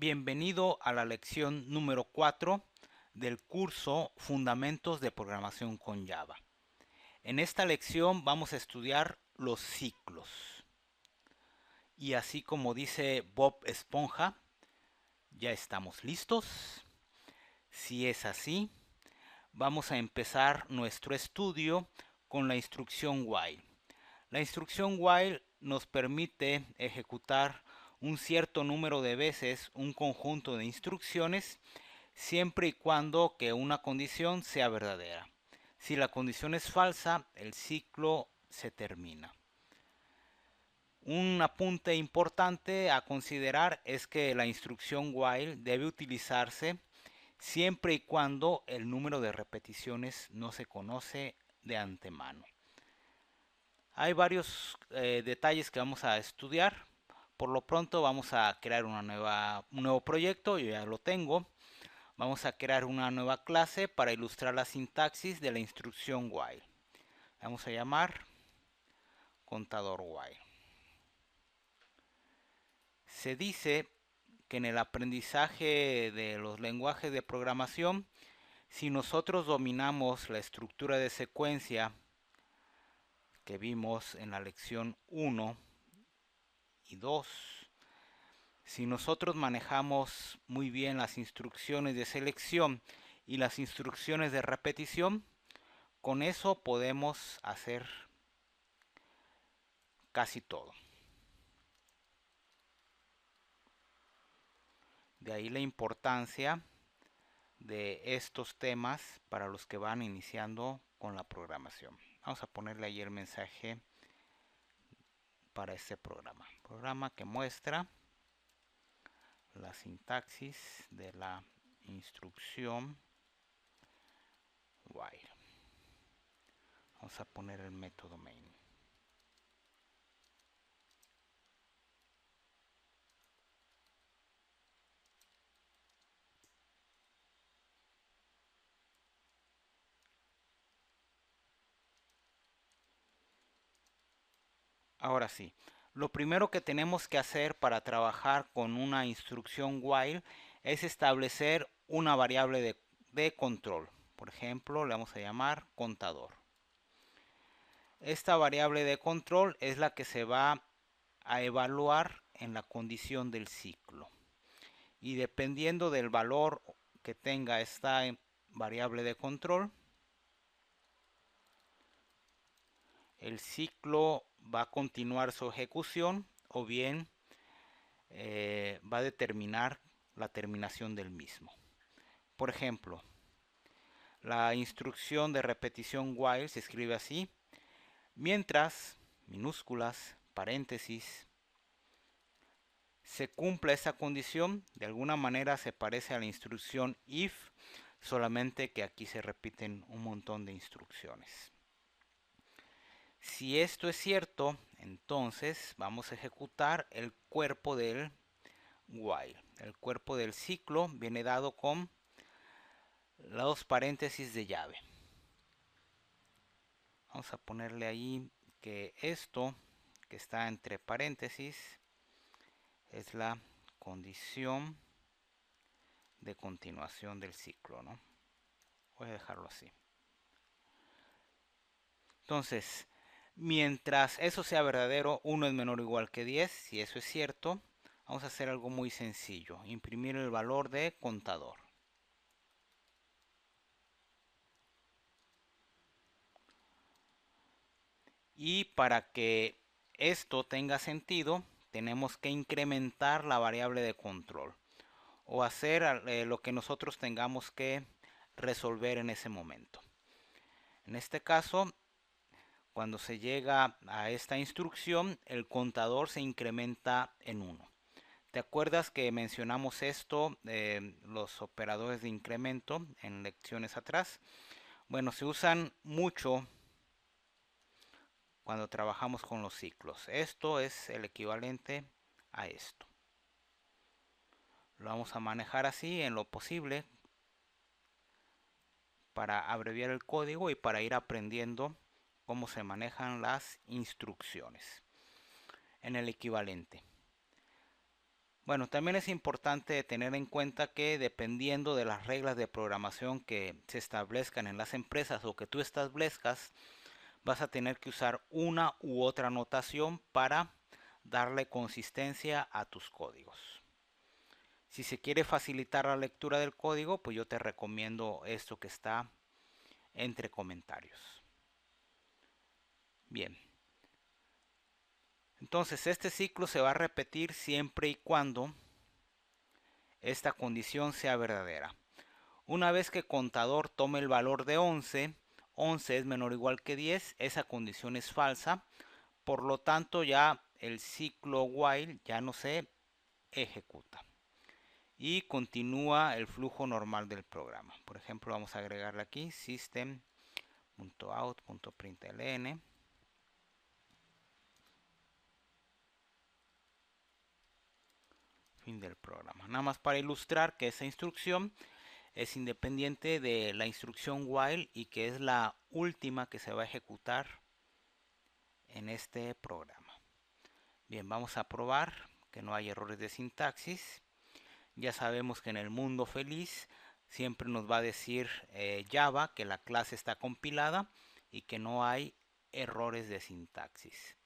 Bienvenido a la lección número 4 del curso Fundamentos de Programación con Java. En esta lección vamos a estudiar los ciclos. Y así como dice Bob Esponja, ¿ya estamos listos? Si es así, vamos a empezar nuestro estudio con la instrucción while. La instrucción while nos permite ejecutar un cierto número de veces un conjunto de instrucciones siempre y cuando que una condición sea verdadera. Si la condición es falsa, el ciclo se termina. Un apunte importante a considerar es que la instrucción while debe utilizarse siempre y cuando el número de repeticiones no se conoce de antemano. Hay varios detalles que vamos a estudiar. Por lo pronto vamos a crear un nuevo proyecto, yo ya lo tengo. Vamos a crear una nueva clase para ilustrar la sintaxis de la instrucción while. Vamos a llamar contador while. Se dice que en el aprendizaje de los lenguajes de programación, si nosotros dominamos la estructura de secuencia que vimos en la lección 1 y 2, si nosotros manejamos muy bien las instrucciones de selección y las instrucciones de repetición, con eso podemos hacer casi todo. De ahí la importancia de estos temas para los que van iniciando con la programación. Vamos a ponerle ahí el mensaje para este programa. Programa que muestra la sintaxis de la instrucción while. Vamos a poner el método main. Ahora sí, lo primero que tenemos que hacer para trabajar con una instrucción while es establecer una variable de control. Por ejemplo, le vamos a llamar contador. Esta variable de control es la que se va a evaluar en la condición del ciclo. Y dependiendo del valor que tenga esta variable de control, el ciclo va a continuar su ejecución o bien va a determinar la terminación del mismo. Por ejemplo, la instrucción de repetición while se escribe así: mientras, minúsculas, paréntesis, se cumpla esa condición. De alguna manera se parece a la instrucción if, solamente que aquí se repiten un montón de instrucciones. Si esto es cierto, entonces vamos a ejecutar el cuerpo del while. El cuerpo del ciclo viene dado con los paréntesis de llave. Vamos a ponerle ahí que esto que está entre paréntesis es la condición de continuación del ciclo, ¿no? Voy a dejarlo así. Entonces, mientras eso sea verdadero, 1 es menor o igual que 10. Si eso es cierto, vamos a hacer algo muy sencillo: imprimir el valor de contador. Y para que esto tenga sentido, tenemos que incrementar la variable de control o hacer lo que nosotros tengamos que resolver en ese momento. En este caso, cuando se llega a esta instrucción, el contador se incrementa en 1. ¿Te acuerdas que mencionamos esto, los operadores de incremento, en lecciones atrás? Bueno, se usan mucho cuando trabajamos con los ciclos. Esto es el equivalente a esto. Lo vamos a manejar así en lo posible para abreviar el código y para ir aprendiendo cómo se manejan las instrucciones en el equivalente. Bueno, también es importante tener en cuenta que dependiendo de las reglas de programación que se establezcan en las empresas o que tú establezcas, vas a tener que usar una u otra notación para darle consistencia a tus códigos. Si se quiere facilitar la lectura del código, pues yo te recomiendo esto que está entre comentarios. Bien. Entonces este ciclo se va a repetir siempre y cuando esta condición sea verdadera. Una vez que contador tome el valor de 11, 11 es menor o igual que 10, esa condición es falsa. Por lo tanto ya el ciclo while ya no se ejecuta. Y continúa el flujo normal del programa. Por ejemplo, vamos a agregarle aquí system.out.println. Fin del programa. Nada más para ilustrar que esa instrucción es independiente de la instrucción while y que es la última que se va a ejecutar en este programa. Bien, vamos a probar que no hay errores de sintaxis. Ya sabemos que en el mundo feliz siempre nos va a decir Java que la clase está compilada y que no hay errores de sintaxis.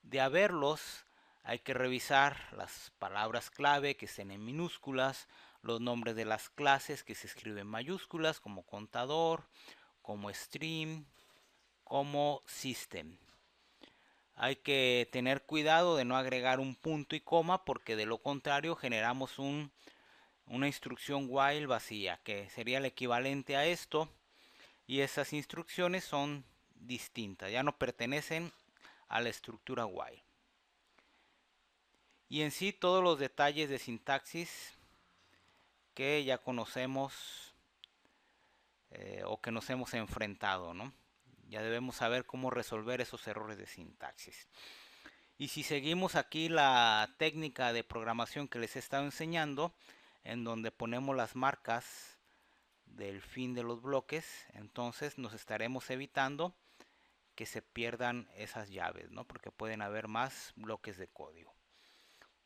De haberlos, hay que revisar las palabras clave que estén en minúsculas, los nombres de las clases que se escriben en mayúsculas, como contador, como stream, como system. Hay que tener cuidado de no agregar un punto y coma, porque de lo contrario generamos una instrucción while vacía, que sería el equivalente a esto, y esas instrucciones son distintas, ya no pertenecen a la estructura while. Y en sí todos los detalles de sintaxis que ya conocemos o que nos hemos enfrentado, ¿no? Ya debemos saber cómo resolver esos errores de sintaxis. Y si seguimos aquí la técnica de programación que les he estado enseñando, en donde ponemos las marcas del fin de los bloques, entonces nos estaremos evitando que se pierdan esas llaves, ¿no? Porque pueden haber más bloques de código.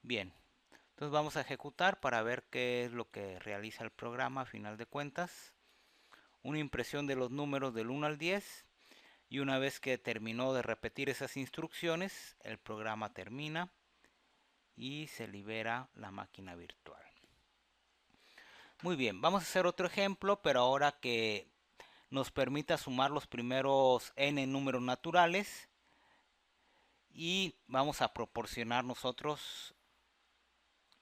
Bien, entonces vamos a ejecutar para ver qué es lo que realiza el programa a final de cuentas. Una impresión de los números del 1 al 10, y una vez que terminó de repetir esas instrucciones, el programa termina y se libera la máquina virtual. Muy bien, vamos a hacer otro ejemplo, pero ahora que nos permita sumar los primeros n números naturales, y vamos a proporcionar nosotros,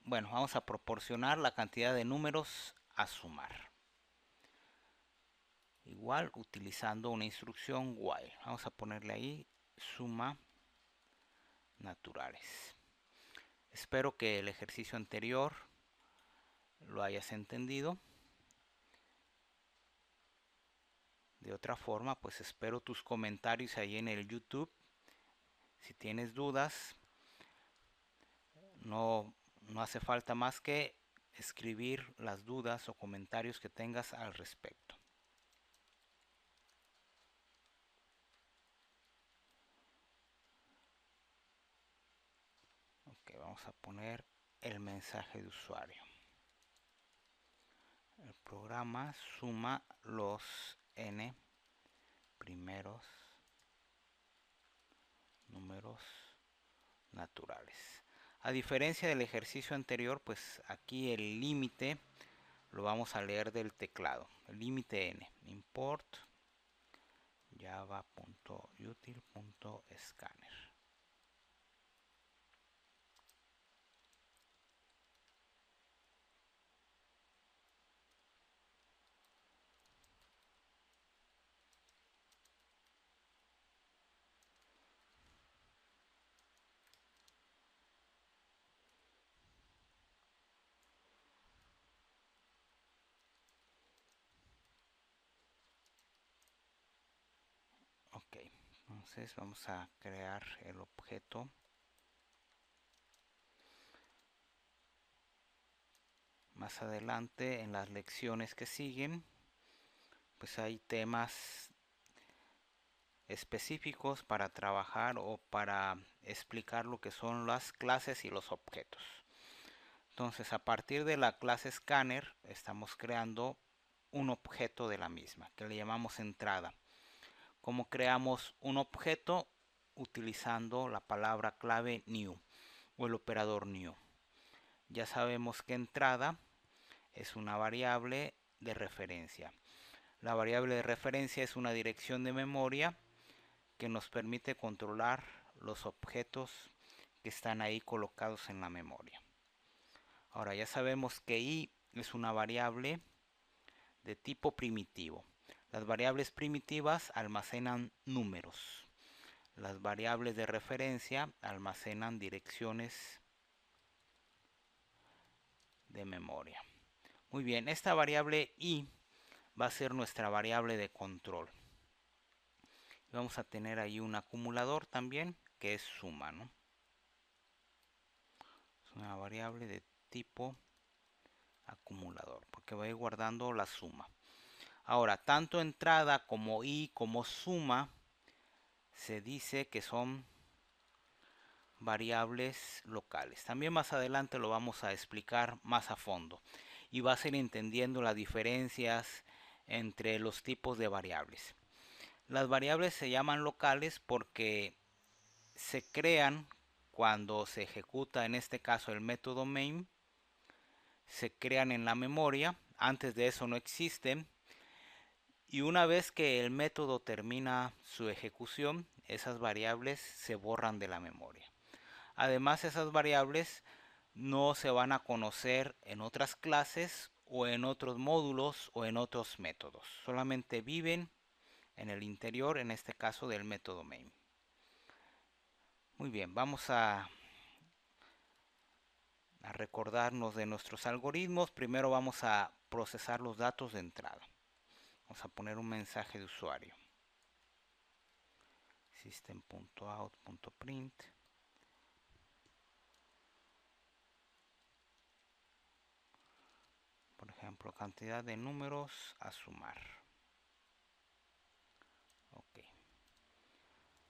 bueno, vamos a proporcionar la cantidad de números a sumar. Igual utilizando una instrucción while. Vamos a ponerle ahí suma naturales. Espero que el ejercicio anterior lo hayas entendido. De otra forma, pues espero tus comentarios ahí en el YouTube. Si tienes dudas, no hace falta más que escribir las dudas o comentarios que tengas al respecto. Ok, vamos a poner el mensaje de usuario. El programa suma los n primeros números naturales. A diferencia del ejercicio anterior, pues aquí el límite lo vamos a leer del teclado. El límite n, import java.util.scanner. Ok, entonces vamos a crear el objeto. Más adelante en las lecciones que siguen, pues hay temas específicos para trabajar o para explicar lo que son las clases y los objetos. Entonces, a partir de la clase Scanner, estamos creando un objeto de la misma, que le llamamos entrada. ¿Cómo creamos un objeto? Utilizando la palabra clave new o el operador new. Ya sabemos que entrada es una variable de referencia. La variable de referencia es una dirección de memoria que nos permite controlar los objetos que están ahí colocados en la memoria. Ahora ya sabemos que i es una variable de tipo primitivo. Las variables primitivas almacenan números. Las variables de referencia almacenan direcciones de memoria. Muy bien, esta variable i va a ser nuestra variable de control. Vamos a tener ahí un acumulador también que es suma, ¿no? Es una variable de tipo acumulador porque va a ir guardando la suma. Ahora, tanto entrada como i como suma se dice que son variables locales. También más adelante lo vamos a explicar más a fondo y vas a ir entendiendo las diferencias entre los tipos de variables. Las variables se llaman locales porque se crean cuando se ejecuta, en este caso, el método main. Se crean en la memoria, antes de eso no existen, y una vez que el método termina su ejecución, esas variables se borran de la memoria. Además, esas variables no se van a conocer en otras clases o en otros módulos o en otros métodos. Solamente viven en el interior, en este caso, del método main. Muy bien, vamos a recordarnos de nuestros algoritmos. Primero vamos a procesar los datos de entrada. Vamos a poner un mensaje de usuario. System.out.print. Por ejemplo, cantidad de números a sumar. Ok.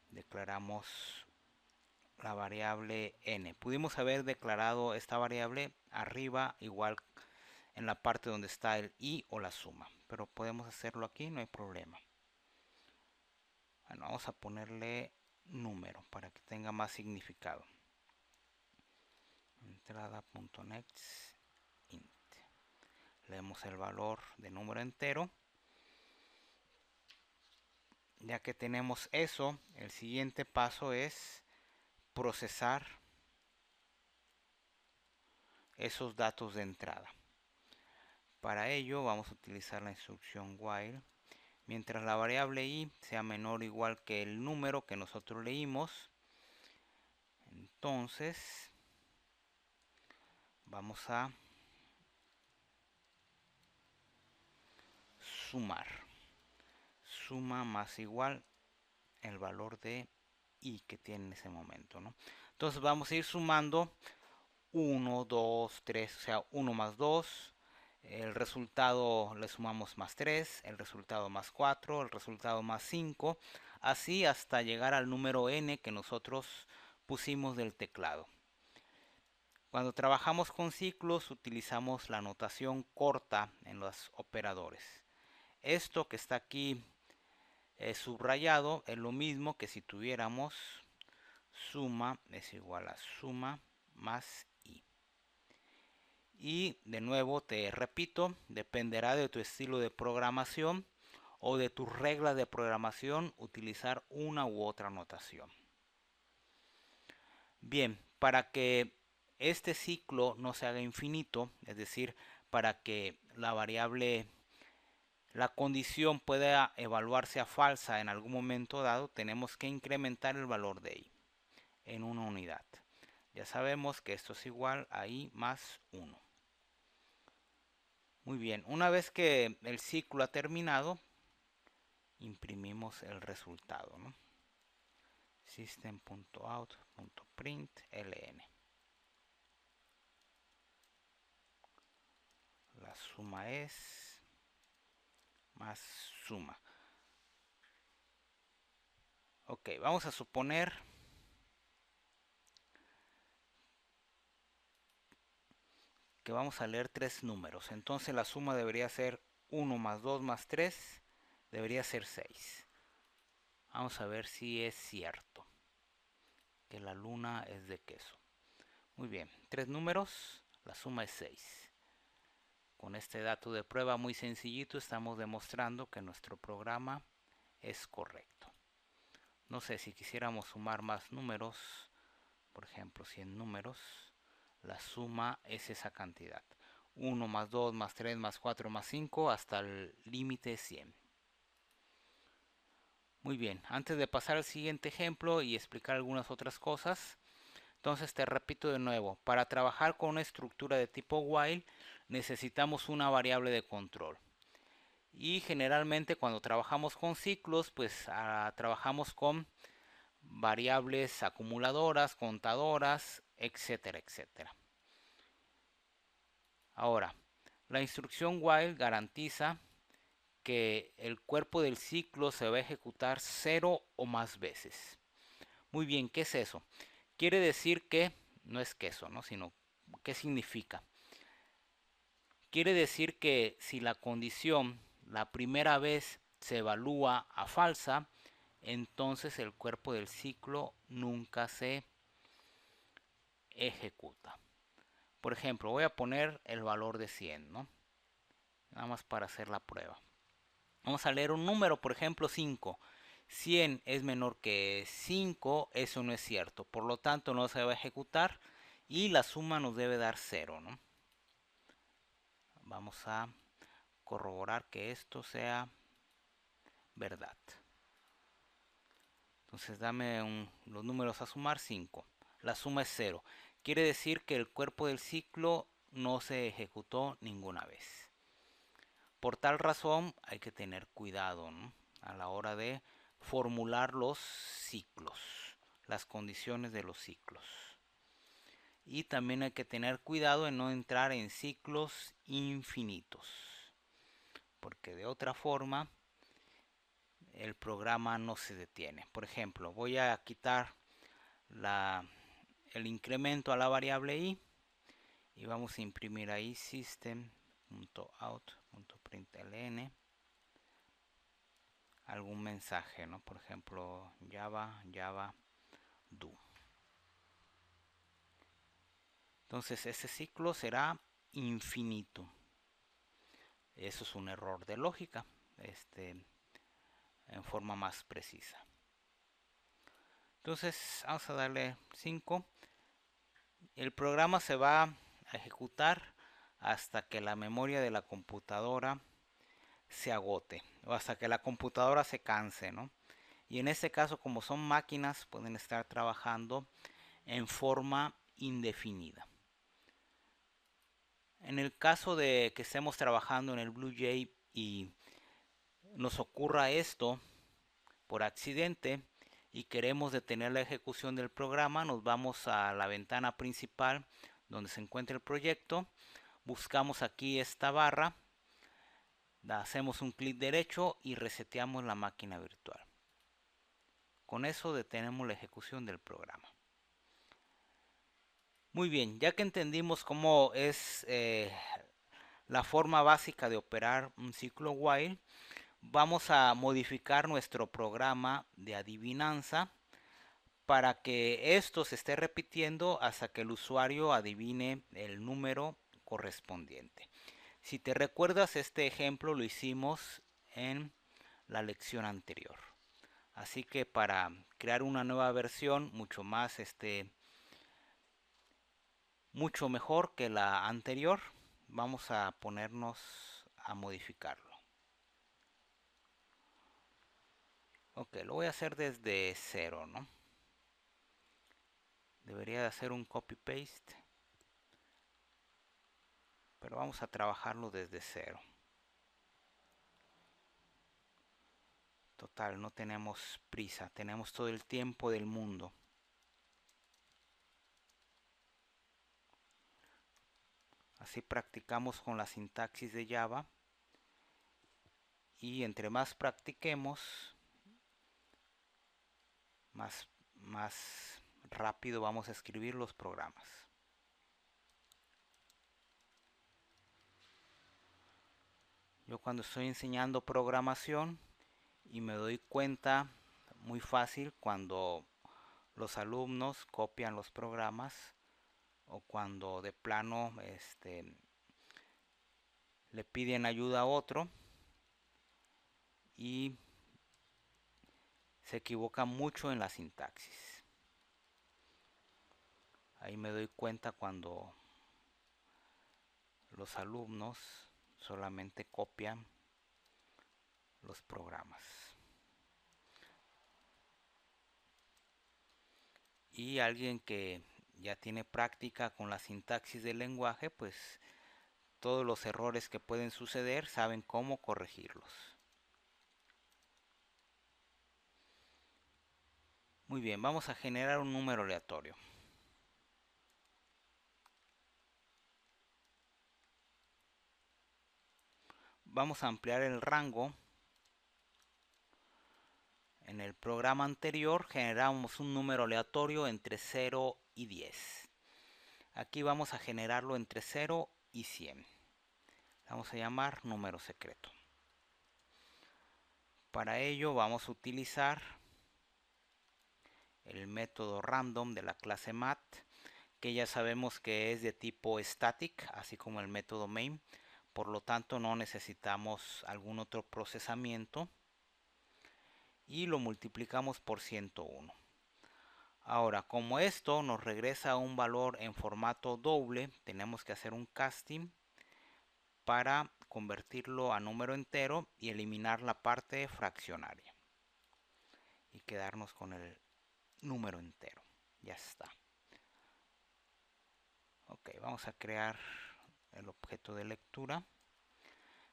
Declaramos la variable n. Pudimos haber declarado esta variable arriba, igual en la parte donde está el i o la suma, pero podemos hacerlo aquí, no hay problema. Bueno, vamos a ponerle número para que tenga más significado. Entrada.next int. Leemos el valor de número entero. Ya que tenemos eso, el siguiente paso es procesar esos datos de entrada. Para ello vamos a utilizar la instrucción while. Mientras la variable i sea menor o igual que el número que nosotros leímos, entonces vamos a sumar. Suma más igual el valor de i que tiene en ese momento, ¿no? Entonces vamos a ir sumando 1, 2, 3, o sea, 1 más 2. El resultado le sumamos más 3, el resultado más 4, el resultado más 5, así hasta llegar al número n que nosotros pusimos del teclado. Cuando trabajamos con ciclos utilizamos la notación corta en los operadores. Esto que está aquí subrayado es lo mismo que si tuviéramos suma es igual a suma más i. Y de nuevo te repito, dependerá de tu estilo de programación o de tus reglas de programación utilizar una u otra notación. Bien, para que este ciclo no se haga infinito, es decir, para que la variable, la condición pueda evaluarse a falsa en algún momento dado, tenemos que incrementar el valor de i en una unidad. Ya sabemos que esto es igual a i más 1. Muy bien, una vez que el ciclo ha terminado, imprimimos el resultado, ¿no? System.out.println. La suma es más suma. Ok, vamos a suponer que vamos a leer tres números. Entonces la suma debería ser 1 más 2 más 3, debería ser 6. Vamos a ver si es cierto que la luna es de queso. Muy bien, tres números, la suma es 6. Con este dato de prueba muy sencillito estamos demostrando que nuestro programa es correcto. No sé, si quisiéramos sumar más números, por ejemplo 100 números, la suma es esa cantidad. 1 más 2 más 3 más 4 más 5 hasta el límite 100. Muy bien, antes de pasar al siguiente ejemplo y explicar algunas otras cosas, entonces te repito de nuevo, para trabajar con una estructura de tipo while necesitamos una variable de control. Y generalmente cuando trabajamos con ciclos, pues trabajamos con variables acumuladoras, contadoras, etcétera, etcétera. Ahora, la instrucción while garantiza que el cuerpo del ciclo se va a ejecutar 0 o más veces. Muy bien, ¿qué es eso? Quiere decir que, no es que eso, ¿no? Sino, ¿qué significa? Quiere decir que si la condición la primera vez se evalúa a falsa, entonces el cuerpo del ciclo nunca se ejecuta. Por ejemplo, voy a poner el valor de 100, ¿no? Nada más para hacer la prueba. Vamos a leer un número, por ejemplo 5. 100 es menor que 5, eso no es cierto. Por lo tanto no se va a ejecutar y la suma nos debe dar 0, ¿no? Vamos a corroborar que esto sea verdad. Entonces dame los números a sumar, 5. La suma es 0. Quiere decir que el cuerpo del ciclo no se ejecutó ninguna vez. Por tal razón hay que tener cuidado, ¿no? A la hora de formular los ciclos, las condiciones de los ciclos. Y también hay que tener cuidado en no entrar en ciclos infinitos, porque de otra forma el programa no se detiene. Por ejemplo, voy a quitar el incremento a la variable i y vamos a imprimir ahí system.out.println algún mensaje, ¿no? Por ejemplo, java do. Entonces ese ciclo será infinito. Eso es un error de lógica, en forma más precisa. Entonces vamos a darle 5. El programa se va a ejecutar hasta que la memoria de la computadora se agote o hasta que la computadora se canse, ¿no? Y en este caso, como son máquinas, pueden estar trabajando en forma indefinida. En el caso de que estemos trabajando en el BlueJay y nos ocurra esto por accidente y queremos detener la ejecución del programa, nos vamos a la ventana principal donde se encuentra el proyecto, buscamos aquí esta barra, hacemos un clic derecho y reseteamos la máquina virtual. Con eso detenemos la ejecución del programa. Muy bien, ya que entendimos cómo es la forma básica de operar un ciclo while, vamos a modificar nuestro programa de adivinanza para que esto se esté repitiendo hasta que el usuario adivine el número correspondiente. Si te recuerdas, este ejemplo lo hicimos en la lección anterior. Así que para crear una nueva versión mucho mejor que la anterior, vamos a ponernos a modificarlo. Ok, lo voy a hacer desde cero, ¿no? Debería de hacer un copy paste, pero vamos a trabajarlo desde cero. Total, no tenemos prisa, tenemos todo el tiempo del mundo. Así practicamos con la sintaxis de Java y entre más practiquemos, más rápido vamos a escribir los programas. Yo cuando estoy enseñando programación y me doy cuenta muy fácil cuando los alumnos copian los programas o cuando de plano le piden ayuda a otro y se equivoca mucho en la sintaxis. Ahí me doy cuenta cuando los alumnos solamente copian los programas. Y alguien que ya tiene práctica con la sintaxis del lenguaje, pues todos los errores que pueden suceder saben cómo corregirlos. Muy bien, vamos a generar un número aleatorio. Vamos a ampliar el rango. En el programa anterior generamos un número aleatorio entre 0 y 10. Aquí vamos a generarlo entre 0 y 100. Vamos a llamar número secreto. Para ello vamos a utilizar el método random de la clase math, que ya sabemos que es de tipo static, así como el método main. Por lo tanto no necesitamos algún otro procesamiento. Y lo multiplicamos por 101. Ahora, como esto nos regresa un valor en formato doble, tenemos que hacer un casting para convertirlo a número entero y eliminar la parte fraccionaria. Y quedarnos con el número entero. Ya está. Ok, vamos a crear el objeto de lectura.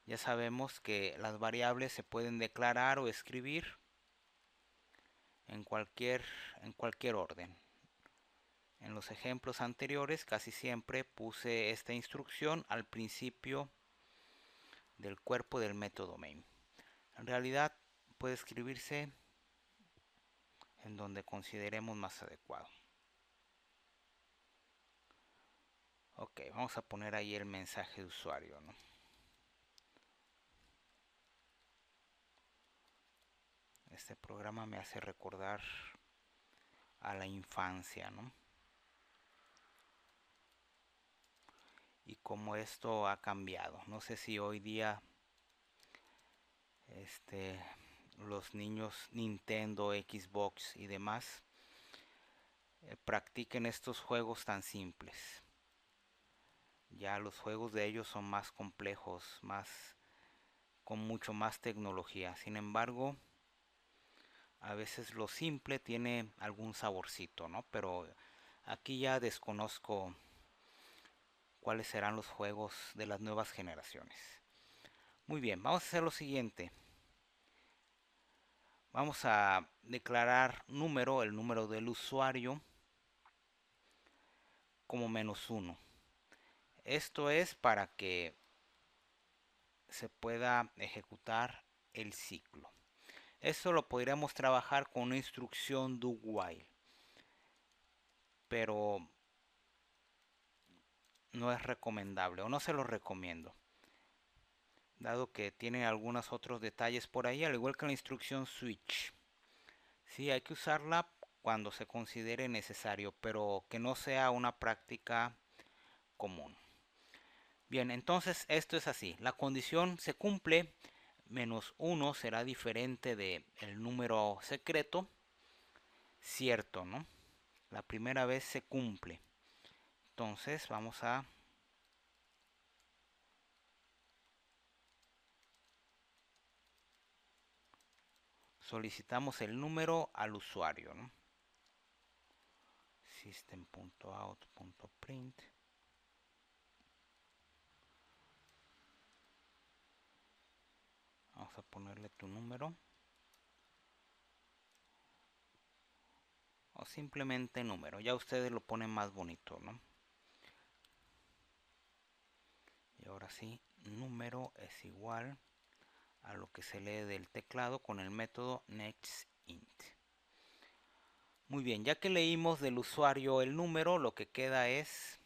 Ya sabemos que las variables se pueden declarar o escribir en cualquier orden. En los ejemplos anteriores casi siempre puse esta instrucción al principio del cuerpo del método main. En realidad puede escribirse en donde consideremos más adecuado. Ok, vamos a poner ahí el mensaje de usuario, ¿no? Este programa me hace recordar a la infancia, ¿no? Y cómo esto ha cambiado. No sé si hoy día los niños Nintendo, Xbox y demás practiquen estos juegos tan simples. Ya los juegos de ellos son más complejos, con mucho más tecnología. Sin embargo, a veces lo simple tiene algún saborcito, ¿no? Pero aquí ya desconozco cuáles serán los juegos de las nuevas generaciones. Muy bien, vamos a hacer lo siguiente. Vamos a declarar el número del usuario, como -1. Esto es para que se pueda ejecutar el ciclo. Esto lo podríamos trabajar con una instrucción do while, pero no es recomendable o no se lo recomiendo, dado que tiene algunos otros detalles por ahí, al igual que la instrucción switch. Sí, hay que usarla cuando se considere necesario, pero que no sea una práctica común. Bien, entonces esto es así. La condición se cumple, -1 será diferente del número secreto, cierto, ¿no? La primera vez se cumple. Entonces vamos a solicitamos el número al usuario, ¿no? System.out.print. Vamos a ponerle tu número. O simplemente número. Ya ustedes lo ponen más bonito, ¿no? Y ahora sí, número es igual a lo que se lee del teclado con el método nextInt. Muy bien, ya que leímos del usuario el número, lo que queda es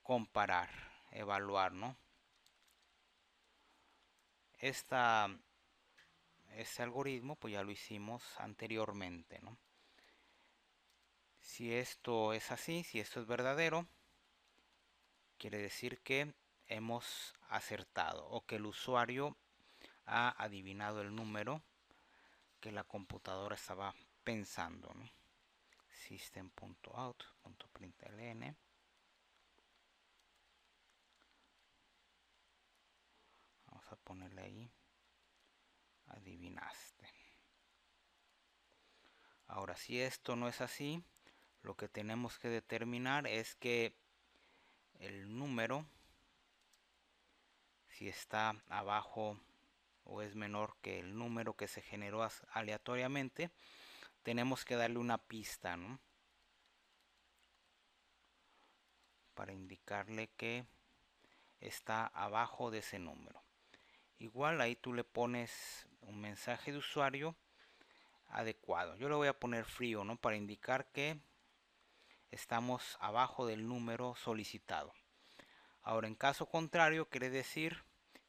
comparar, evaluar, ¿no? este algoritmo pues ya lo hicimos anteriormente, ¿no? Si esto es así, si esto es verdadero, quiere decir que hemos acertado o que el usuario ha adivinado el número que la computadora estaba pensando, ¿no? System.out.println. Vamos a ponerle ahí, adivinaste. Ahora, si esto no es así, lo que tenemos que determinar es que el número, si está abajo o es menor que el número que se generó aleatoriamente, tenemos que darle una pista, ¿no? Para indicarle que está abajo de ese número. Igual ahí tú le pones un mensaje de usuario adecuado. Yo le voy a poner frío, ¿no? Para indicar que estamos abajo del número solicitado. Ahora, en caso contrario, quiere decir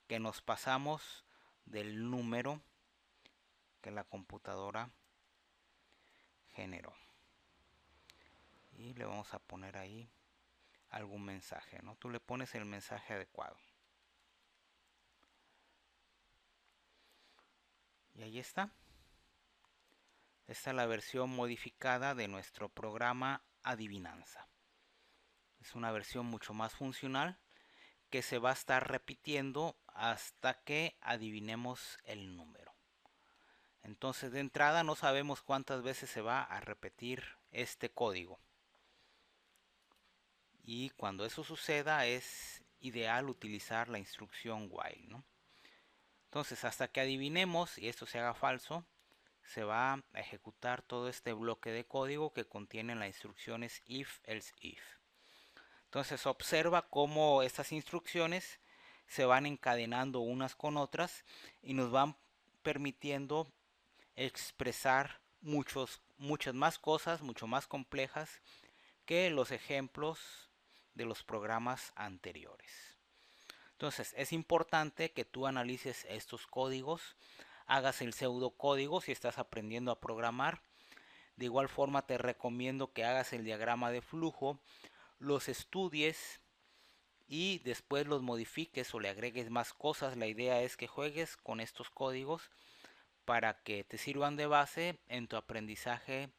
que nos pasamos del número que la computadora generó. Y le vamos a poner ahí algún mensaje, ¿no? Tú le pones el mensaje adecuado. Y ahí está. Esta es la versión modificada de nuestro programa Adivinanza. Es una versión mucho más funcional que se va a estar repitiendo hasta que adivinemos el número. Entonces, de entrada no sabemos cuántas veces se va a repetir este código. Y cuando eso suceda es ideal utilizar la instrucción while, ¿no? Entonces, hasta que adivinemos y esto se haga falso, se va a ejecutar todo este bloque de código que contiene las instrucciones if, else, if. Entonces observa cómo estas instrucciones se van encadenando unas con otras y nos van permitiendo expresar muchas más cosas, mucho más complejas que los ejemplos de los programas anteriores. Entonces es importante que tú analices estos códigos, hagas el pseudocódigo si estás aprendiendo a programar. De igual forma te recomiendo que hagas el diagrama de flujo, los estudies y después los modifiques o le agregues más cosas. La idea es que juegues con estos códigos para que te sirvan de base en tu aprendizaje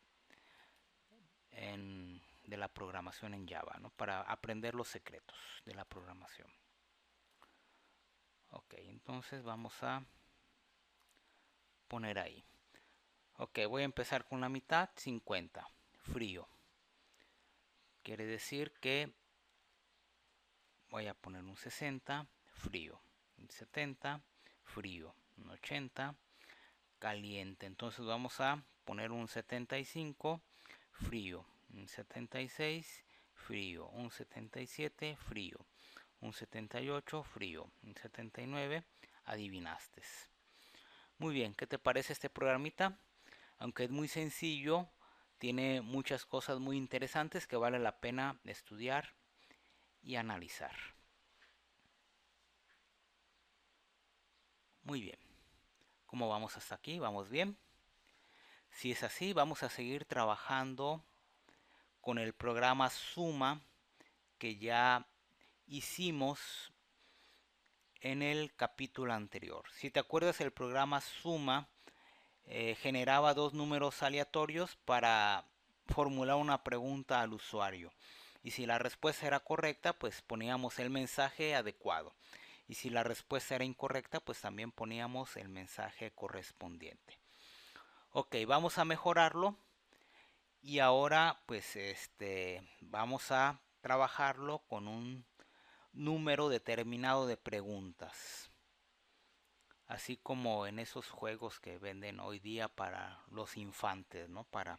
de la programación en Java, ¿no? Para aprender los secretos de la programación. Ok, entonces vamos a poner ahí. Ok, voy a empezar con la mitad, 50, frío. Quiere decir que voy a poner un 60, frío. Un 70, frío. Un 80, caliente. Entonces vamos a poner un 75, frío. Un 76, frío. Un 77, frío. Un 78, frío. Un 79, adivinaste. Muy bien, ¿qué te parece este programita? Aunque es muy sencillo, tiene muchas cosas muy interesantes que vale la pena estudiar y analizar. Muy bien, ¿cómo vamos hasta aquí? ¿Vamos bien? Si es así, vamos a seguir trabajando con el programa Suma que ya hicimos en el capítulo anterior. Si te acuerdas, el programa Suma generaba dos números aleatorios para formular una pregunta al usuario. Y si la respuesta era correcta, pues poníamos el mensaje adecuado. Y si la respuesta era incorrecta, pues también poníamos el mensaje correspondiente. Ok, vamos a mejorarlo. Y ahora pues vamos a trabajarlo con un número determinado de preguntas. Así como en esos juegos que venden hoy día para los infantes, ¿no? Para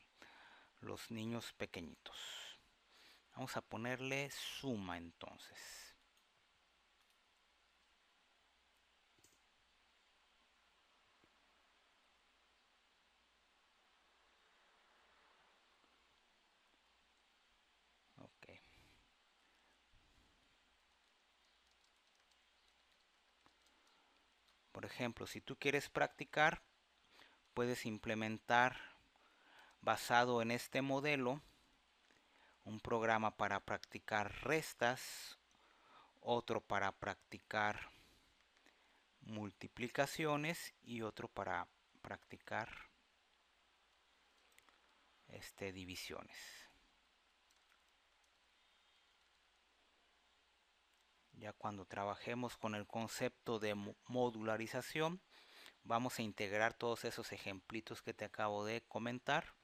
los niños pequeñitos. Vamos a ponerle suma entonces. Ok. Por ejemplo, si tú quieres practicar, puedes implementar basado en este modelo un programa para practicar restas, otro para practicar multiplicaciones y otro para practicar divisiones. Ya cuando trabajemos con el concepto de modularización, vamos a integrar todos esos ejemplitos que te acabo de comentar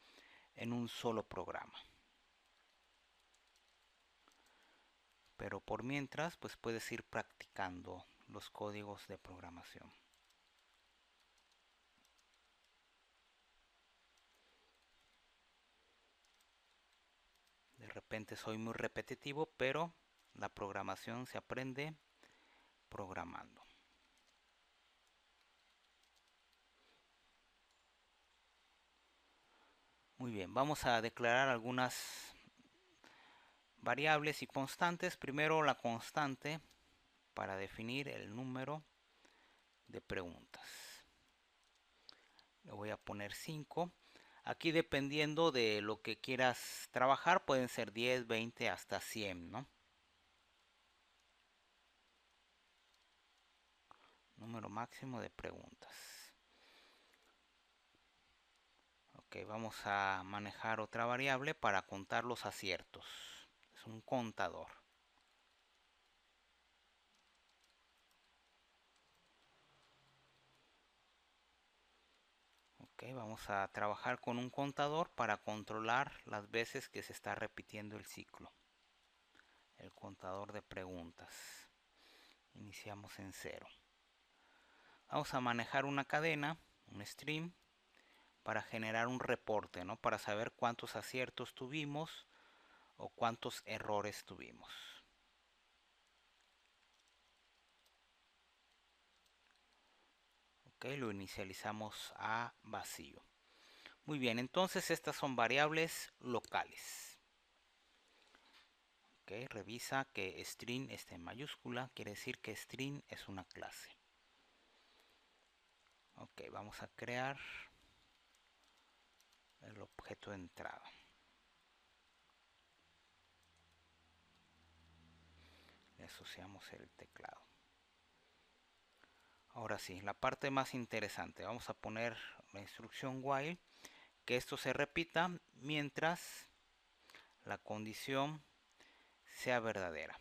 en un solo programa. Pero por mientras, pues puedes ir practicando los códigos de programación. De repente soy muy repetitivo, pero la programación se aprende programando. Muy bien, vamos a declarar algunas variables y constantes. Primero la constante para definir el número de preguntas. Le voy a poner 5. Aquí dependiendo de lo que quieras trabajar pueden ser 10, 20 hasta 100, ¿no? Número máximo de preguntas. Ok, vamos a manejar otra variable para contar los aciertos. Es un contador. Ok, vamos a trabajar con un contador para controlar las veces que se está repitiendo el ciclo. El contador de preguntas. Iniciamos en 0. Vamos a manejar una cadena, un stream, para generar un reporte, ¿no? Para saber cuántos aciertos tuvimos o cuántos errores tuvimos. Ok, lo inicializamos a vacío. Muy bien, entonces estas son variables locales. Ok, revisa que string esté en mayúscula, quiere decir que string es una clase. Ok, vamos a crear el objeto de entrada. Le asociamos el teclado. Ahora sí, la parte más interesante. Vamos a poner la instrucción while, que esto se repita mientras la condición sea verdadera.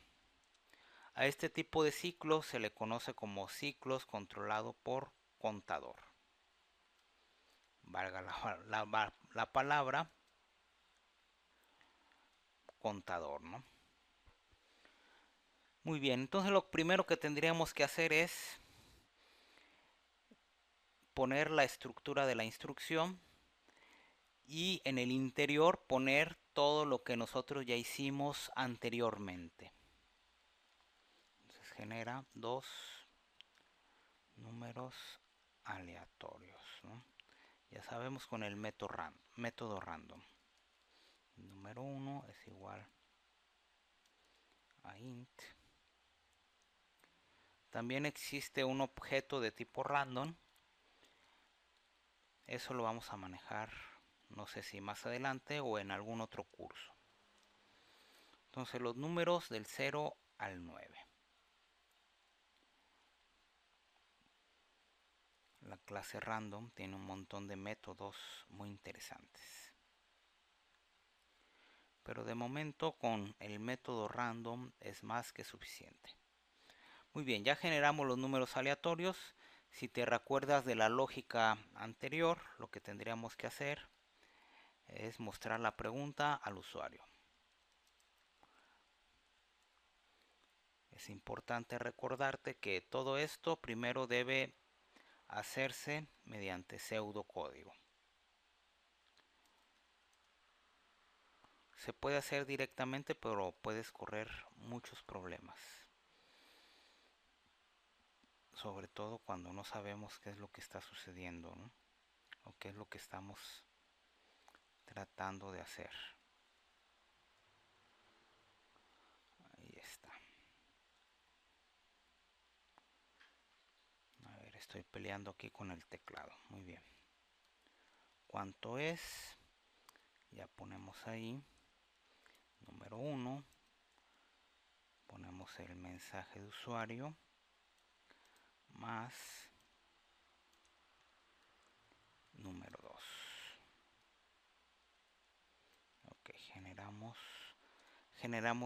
A este tipo de ciclo se le conoce como ciclos controlado por contador. Valga la palabra contador, ¿no? Muy bien, entonces lo primero que tendríamos que hacer es poner la estructura de la instrucción y en el interior poner todo lo que nosotros ya hicimos anteriormente. Entonces genera dos números aleatorios, ¿no? Ya sabemos con el método random. Número 1 es igual a int. También existe un objeto de tipo random. Eso lo vamos a manejar, no sé si más adelante o en algún otro curso. Entonces los números del 0 al 9. La clase random tiene un montón de métodos muy interesantes. Pero de momento con el método random es más que suficiente. Muy bien, ya generamos los números aleatorios. Si te recuerdas de la lógica anterior, lo que tendríamos que hacer es mostrar la pregunta al usuario. Es importante recordarte que todo esto primero debe hacerse mediante pseudocódigo. Se puede hacer directamente, pero puedes correr muchos problemas. Sobre todo cuando no sabemos qué es lo que está sucediendo, ¿no? O qué es lo que estamos tratando de hacer. Ahí está. A ver, esto estoy peleando aquí con el teclado. Muy bien. ¿Cuánto es? Ya ponemos ahí. Número 1. Ponemos el mensaje de usuario. Más número 2. Ok, generamos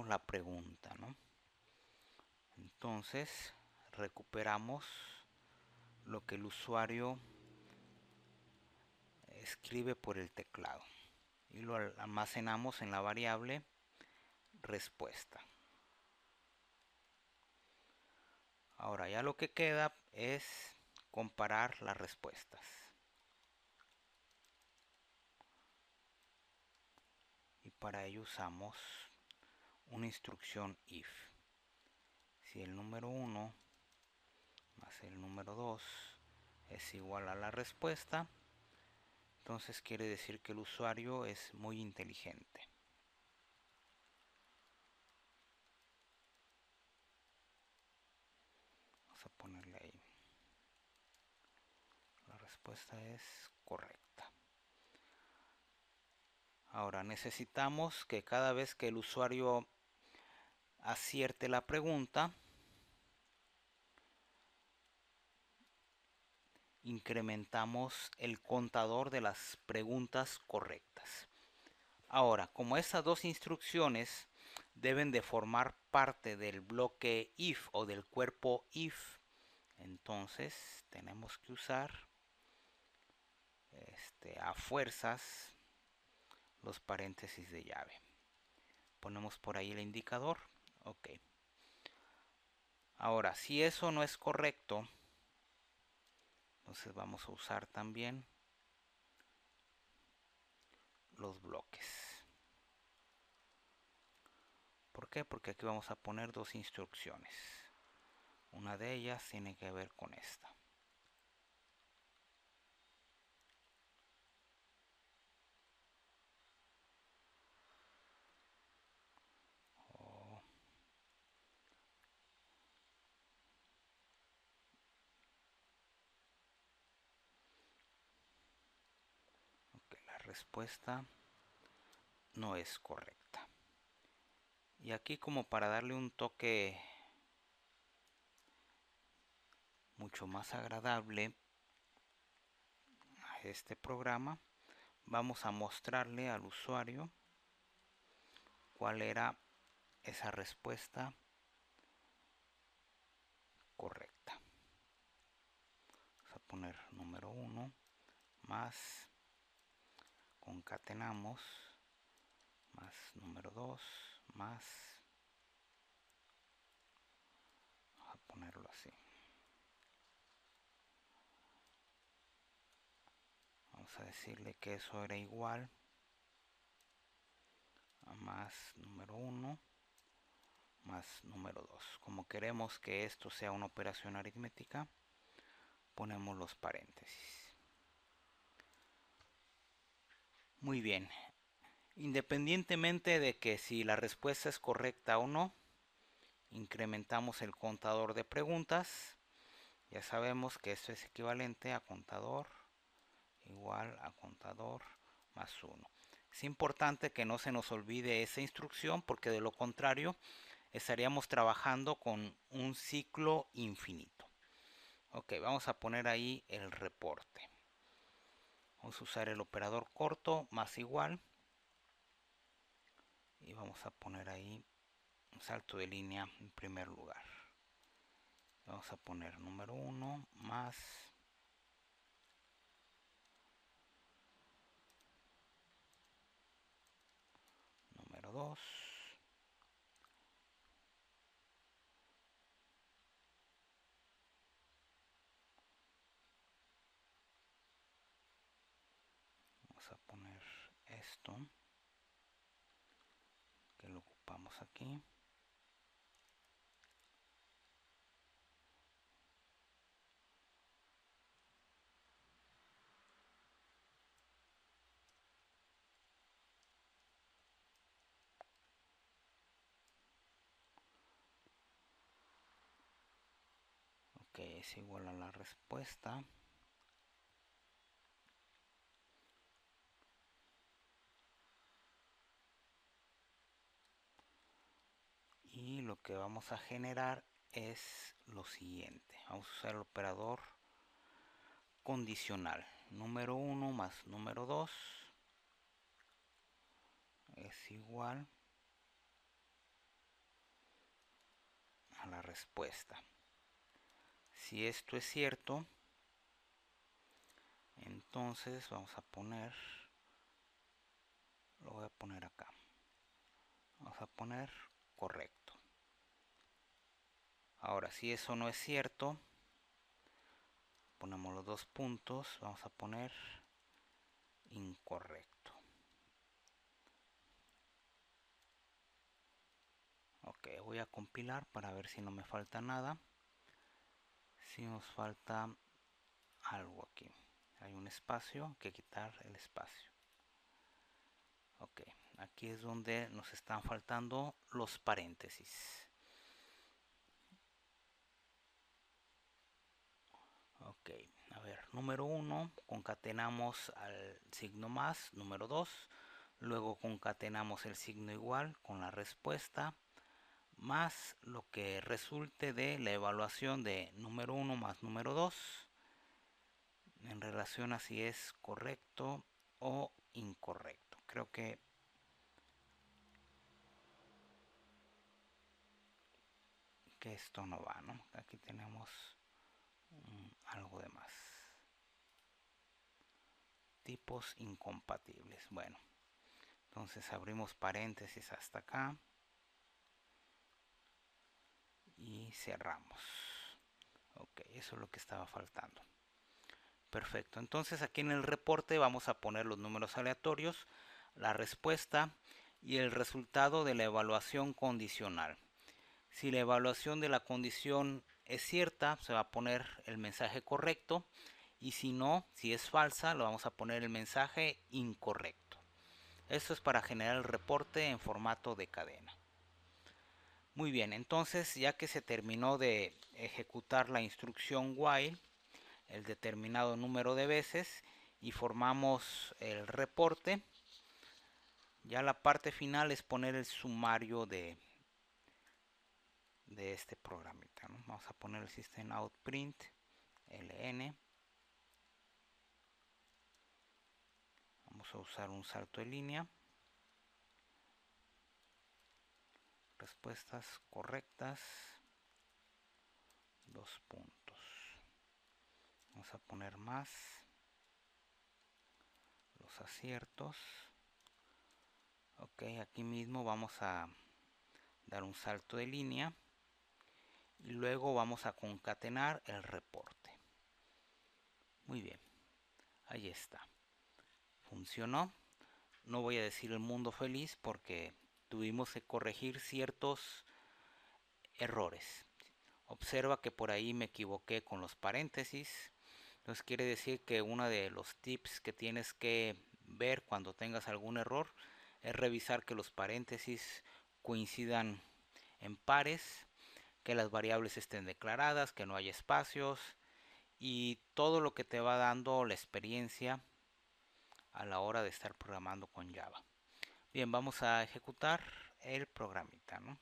la pregunta, ¿no? Entonces recuperamos lo que el usuario escribe por el teclado y lo almacenamos en la variable respuesta. Ahora ya lo que queda es comparar las respuestas. Y para ello usamos una instrucción if. Si el número 1 más el número 2 es igual a la respuesta, entonces quiere decir que el usuario es muy inteligente. Vamos a ponerle ahí. La respuesta es correcta. Ahora necesitamos que cada vez que el usuario acierte la pregunta, incrementamos el contador de las preguntas correctas. Ahora, como estas dos instrucciones deben de formar parte del bloque if o del cuerpo if, entonces tenemos que usar a fuerzas los paréntesis de llave. Ponemos por ahí el indicador. Ok. Ahora, si eso no es correcto, entonces vamos a usar también los bloques. ¿Por qué? Porque aquí vamos a poner dos instrucciones. Una de ellas tiene que ver con esta. Oh. Okay, la respuesta no es correcta. Y aquí, como para darle un toque mucho más agradable a este programa, vamos a mostrarle al usuario cuál era esa respuesta correcta. Vamos a poner número 1 más, concatenamos, más número 2 más, vamos a ponerlo así. Vamos a decirle que eso era igual a más número 1 más número 2. Como queremos que esto sea una operación aritmética, ponemos los paréntesis. Muy bien. Independientemente de que si la respuesta es correcta o no, incrementamos el contador de preguntas. Ya sabemos que esto es equivalente a contador igual a contador más 1. Es importante que no se nos olvide esa instrucción, porque de lo contrario estaríamos trabajando con un ciclo infinito. Ok, vamos a poner ahí el reporte. Vamos a usar el operador corto más igual. Y vamos a poner ahí un salto de línea en primer lugar. Vamos a poner número 1 más número 2 vamos a poner esto que lo ocupamos aquí. Ok, Ok, es igual a la respuesta. Y lo que vamos a generar es lo siguiente. Vamos a usar el operador condicional. Número 1 más número 2 es igual a la respuesta. Si esto es cierto, entonces vamos a poner, lo voy a poner acá. Vamos a poner correcto. Ahora, si eso no es cierto, ponemos los dos puntos, vamos a poner incorrecto. Ok, voy a compilar para ver si no me falta nada. Si nos falta algo aquí, hay un espacio, hay que quitar el espacio. Ok, aquí es donde nos están faltando los paréntesis. Ok, a ver, número 1, concatenamos al signo más, número 2, luego concatenamos el signo igual con la respuesta, más lo que resulte de la evaluación de número 1 más número 2, en relación a si es correcto o incorrecto. Creo que esto no va, ¿no? Aquí tenemos algo de más. Tipos incompatibles. Bueno, entonces abrimos paréntesis hasta acá y cerramos. Ok, eso es lo que estaba faltando. Perfecto, entonces aquí en el reporte vamos a poner los números aleatorios, la respuesta y el resultado de la evaluación condicional. Si la evaluación de la condición es cierta, se va a poner el mensaje correcto, y si no, si es falsa, lo vamos a poner el mensaje incorrecto. Esto es para generar el reporte en formato de cadena. Muy bien, entonces ya que se terminó de ejecutar la instrucción while, el determinado número de veces, y formamos el reporte, ya la parte final es poner el sumario de este programita, ¿no? Vamos a poner el system out print ln. Vamos a usar un salto de línea. Respuestas correctas. Dos puntos. Vamos a poner más los aciertos. Ok, aquí mismo vamos a dar un salto de línea y luego vamos a concatenar el reporte. Muy bien, ahí está. Funcionó. No voy a decir el mundo feliz porque tuvimos que corregir ciertos errores. Observa que por ahí me equivoqué con los paréntesis. Entonces quiere decir que uno de los tips que tienes que ver cuando tengas algún error es revisar que los paréntesis coincidan en pares, que las variables estén declaradas, que no haya espacios y todo lo que te va dando la experiencia a la hora de estar programando con Java. Bien, vamos a ejecutar el programita, ¿no?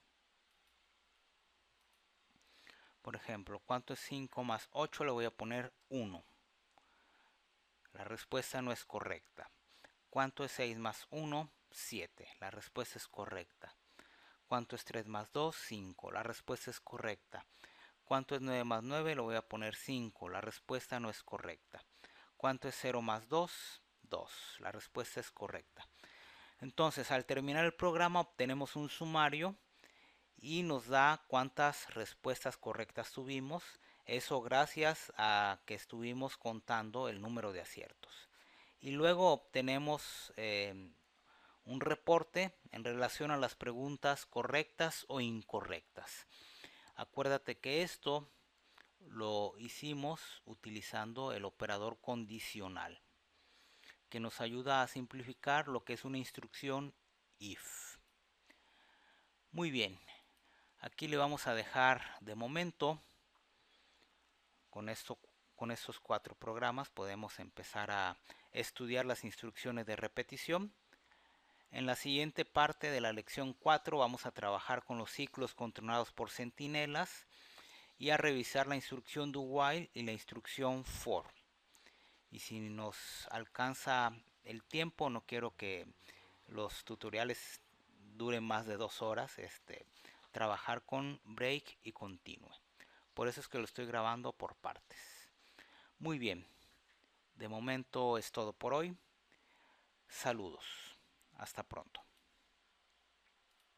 Por ejemplo, ¿cuánto es 5 más 8? Le voy a poner 1. La respuesta no es correcta. ¿Cuánto es 6 más 1? 7. La respuesta es correcta. ¿Cuánto es 3 más 2? 5. La respuesta es correcta. ¿Cuánto es 9 más 9? Lo voy a poner 5. La respuesta no es correcta. ¿Cuánto es 0 más 2? 2. La respuesta es correcta. Entonces, al terminar el programa obtenemos un sumario y nos da cuántas respuestas correctas tuvimos. Eso gracias a que estuvimos contando el número de aciertos. Y luego obtenemos un reporte en relación a las preguntas correctas o incorrectas. Acuérdate que esto lo hicimos utilizando el operador condicional, que nos ayuda a simplificar lo que es una instrucción if. Muy bien, aquí le vamos a dejar de momento. Con esto, con estos 4 programas podemos empezar a estudiar las instrucciones de repetición. En la siguiente parte de la lección 4 vamos a trabajar con los ciclos controlados por centinelas y a revisar la instrucción do while y la instrucción for. Y si nos alcanza el tiempo, no quiero que los tutoriales duren más de 2 horas, trabajar con break y continue. Por eso es que lo estoy grabando por partes. Muy bien, de momento es todo por hoy. Saludos, hasta pronto.